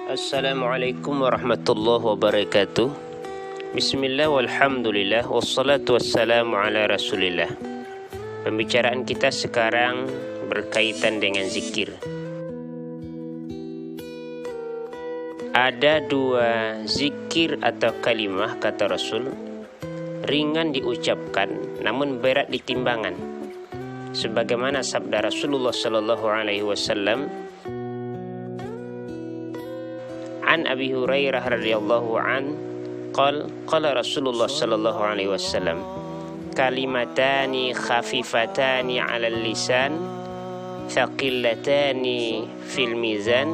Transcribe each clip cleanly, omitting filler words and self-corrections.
Assalamualaikum warahmatullahi wabarakatuh. Bismillah walhamdulillah wassalatu wassalamu ala rasulillah. Pembicaraan kita sekarang berkaitan dengan zikir. Ada dua zikir atau kalimah, kata Rasul, ringan diucapkan namun berat di timbangan. Sebagaimana sabda Rasulullah sallallahu alaihi wasallam, an Abi Hurairah radhiyallahu an qala Rasulullah sallallahu alaihi wasallam, kalimatani khafifatani 'alal lisan thaqilatani fil mizan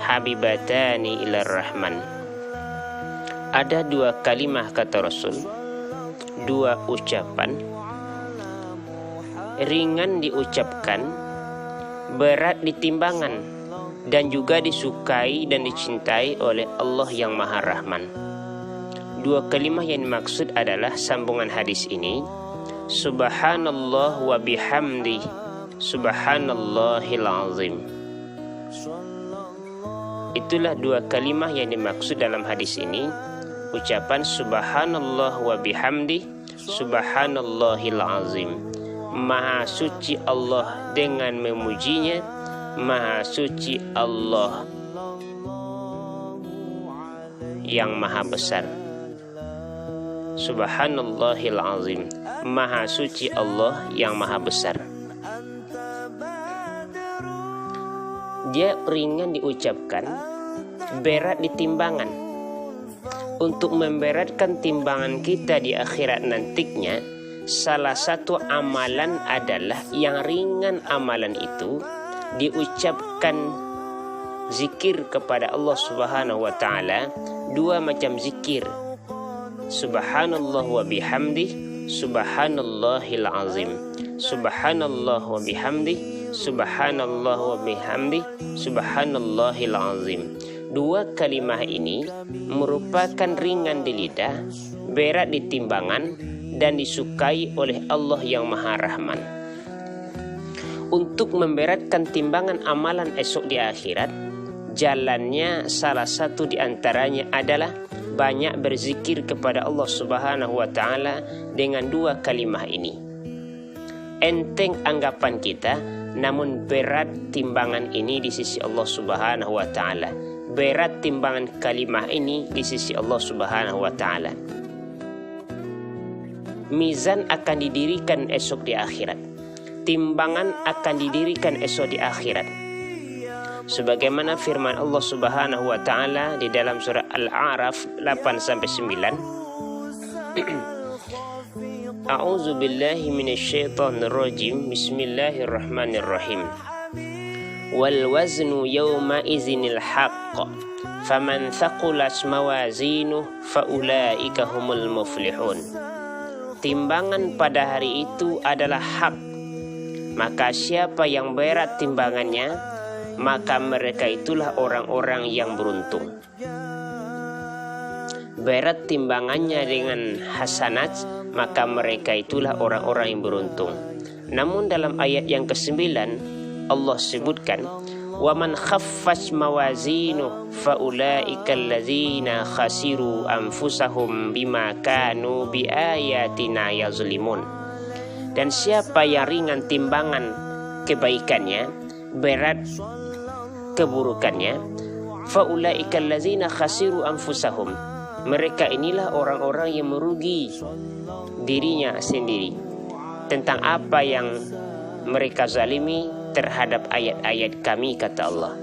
habibatani ilar rahman. Ada dua kalimah, kata Rasul, dua ucapan ringan diucapkan, berat di timbangan, dan juga disukai dan dicintai oleh Allah yang Maha Rahman. Dua kalimah yang dimaksud adalah sambungan hadis ini, Subhanallah wa bihamdi Subhanallahil azim. Itulah dua kalimah yang dimaksud dalam hadis ini, ucapan Subhanallah wa bihamdi Subhanallahil azim. Maha suci Allah dengan memujinya, Maha suci Allah yang maha besar. Subhanallahil azim, maha suci Allah yang maha besar. Dia ringan diucapkan, berat di timbangan. Untuk memberatkan timbangan kita di akhirat nantinya, salah satu amalan adalah yang ringan amalan itu diucapkan zikir kepada Allah Subhanahu wa taala, dua macam zikir, Subhanallah wa bihamdi Subhanallahil azim. Subhanallah wa bihamdi Subhanallah wa bihamdi Subhanallahil azim. Dua kalimah ini merupakan ringan di lidah, berat di timbangan, dan disukai oleh Allah yang Maha Rahman. Untuk memberatkan timbangan amalan esok di akhirat, jalannya salah satu di antaranya adalah banyak berzikir kepada Allah Subhanahu wa taala dengan dua kalimah ini. Enteng anggapan kita, namun berat timbangan ini di sisi Allah Subhanahu wa taala. Berat timbangan kalimah ini di sisi Allah Subhanahu wa taala. Mizan akan didirikan esok di akhirat. Timbangan akan didirikan esok di akhirat. Sebagaimana firman Allah Subhanahu wa taala di dalam surah Al-A'raf 8-9. A'udzu billahi minasyaitonir rajim. Bismillahirrahmanirrahim. Wal waznu yawma izinil haqq. Faman thaqulat mawazinuhu faulaika humul muflihun. Timbangan pada hari itu adalah hak. Maka siapa yang berat timbangannya, maka mereka itulah orang-orang yang beruntung. Berat timbangannya dengan hasanat, maka mereka itulah orang-orang yang beruntung. Namun dalam ayat yang ke-9 Allah sebutkan, وَمَنْ خَفَّتْ مَوَازِينُهُ فَأُولَئِكَ الَّذِينَ خَسِرُوا أَنفُسَهُمْ بِمَا كَانُوا بِآيَاتِنَا يَظْلِمُونَ. Dan siapa yang ringan timbangan kebaikannya, berat keburukannya, فَأُولَئِكَ الَّذِينَ خَسِرُوا أَنفُسَهُمْ. Mereka inilah orang-orang yang merugi dirinya sendiri tentang apa yang mereka zalimi terhadap ayat-ayat kami, kata Allah.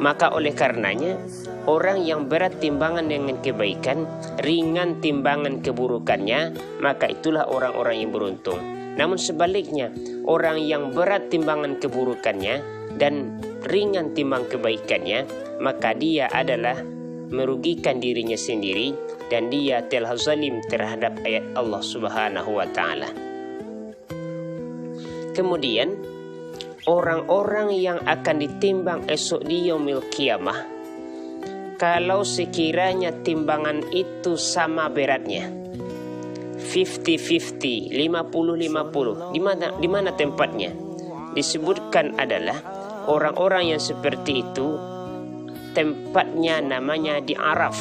Maka oleh karenanya, orang yang berat timbangan dengan kebaikan, ringan timbangan keburukannya, maka itulah orang-orang yang beruntung. Namun sebaliknya, orang yang berat timbangan keburukannya dan ringan timbang kebaikannya, maka dia adalah merugikan dirinya sendiri dan dia telah zalim terhadap ayat Allah Subhanahu wa taala. Kemudian orang-orang yang akan ditimbang esok di yaumil qiyamah, kalau sekiranya timbangan itu sama beratnya, 50-50, 50-50, di mana tempatnya? Disebutkan adalah Orang-orang yang seperti itu tempatnya namanya di Araf,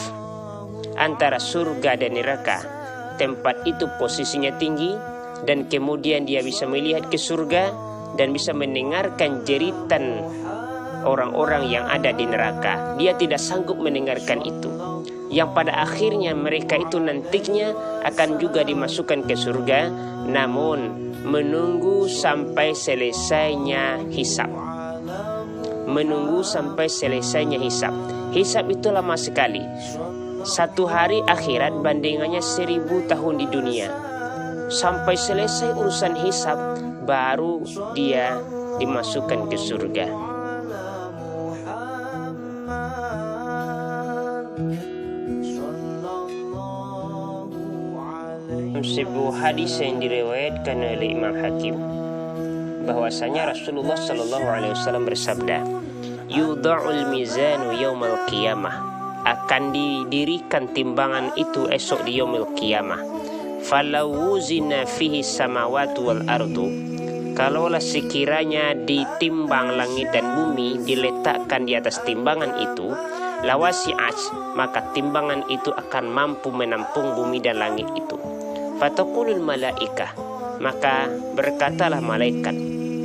antara surga dan neraka. Tempat itu posisinya tinggi, dan kemudian dia bisa melihat ke surga dan bisa mendengarkan jeritan orang-orang yang ada di neraka. Dia tidak sanggup mendengarkan itu, yang pada akhirnya mereka itu nantinya akan juga dimasukkan ke surga, namun menunggu sampai selesainya hisab. Menunggu sampai selesainya hisab. Hisab itu lama sekali. 1 hari akhirat bandingannya 1000 tahun di dunia. Sampai selesai urusan hisab, baru dia dimasukkan ke surga. Sebuah hadis yang diriwayatkan oleh Imam Hakim, bahwasanya Rasulullah Shallallahu Alaihi Wasallam bersabda, "Yudha'ul mizanu yaumal qiyamah." Akan didirikan timbangan itu esok di yaumil qiyamah. Falau wuzina fihi samawati wal ardu. Kalaulah sekiranya ditimbang langit dan bumi, diletakkan di atas timbangan itu, lawasi'at, maka timbangan itu akan mampu menampung bumi dan langit itu. Fataqulul malaikah, maka berkatalah malaikat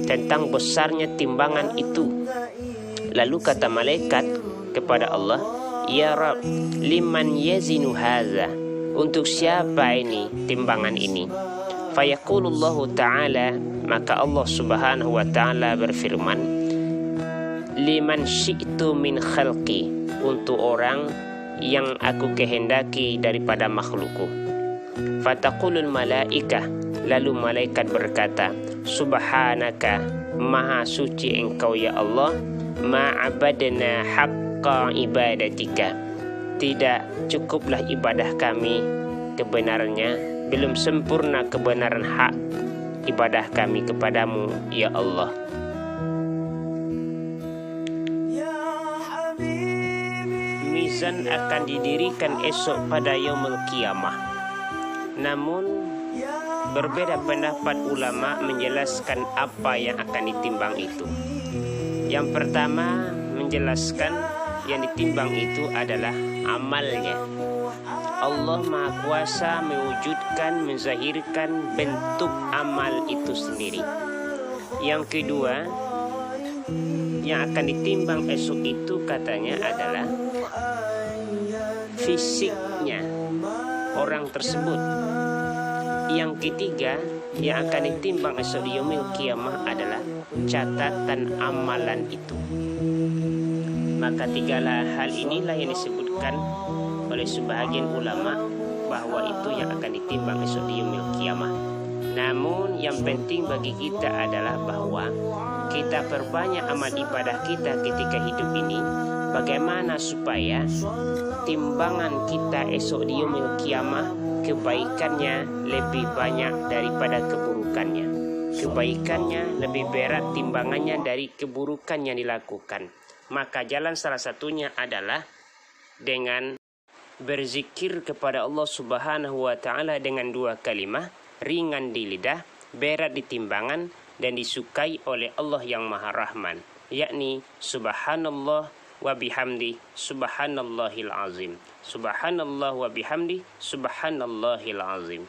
tentang besarnya timbangan itu. Lalu kata malaikat kepada Allah, "Ya Rabb, liman yazinu hadza?" Untuk siapa ini timbangan ini? Fayaqulullahu ta'ala, maka Allah Subhanahu wa ta'ala berfirman, "Liman syi'tu min khalqi," untuk orang yang aku kehendaki daripada makhlukku. Fataqulul malaikah, lalu malaikat berkata, "Subhanaka, maha suci engkau ya Allah, ma'abadna haqqa ibadatika." Tidak cukuplah ibadah kami kebenarannya, belum sempurna kebenaran hak ibadah kami kepadamu ya Allah. Mizan akan didirikan esok pada yaumul qiyamah. Namun berbeda pendapat ulama menjelaskan apa yang akan ditimbang itu. Yang pertama menjelaskan yang ditimbang itu adalah amalnya. Allah Maha Kuasa mewujudkan, menzahirkan bentuk amal itu sendiri. Yang kedua, yang akan ditimbang esok itu katanya adalah fisiknya orang tersebut. Yang ketiga, yang akan ditimbang esok di yaumil qiyamah adalah catatan amalan itu. Maka 3 hal inilah yang disebutkan oleh sebahagian ulama bahwa itu yang akan ditimbang esok di yaumil qiyamah. Namun yang penting bagi kita adalah bahwa kita perbanyak amal ibadah kita ketika hidup ini, bagaimana supaya timbangan kita esok di yaumil qiyamah kebaikannya lebih banyak daripada keburukannya. Kebaikannya lebih berat timbangannya dari keburukan yang dilakukan. Maka jalan salah satunya adalah dengan berzikir kepada Allah Subhanahu wa ta'ala dengan 2 kalimat, ringan di lidah, berat di timbangan, dan disukai oleh Allah yang Maha Rahman, yakni Subhanallah wa bihamdi subhanallahil azim. Subhanallah wa bihamdi subhanallahil azim.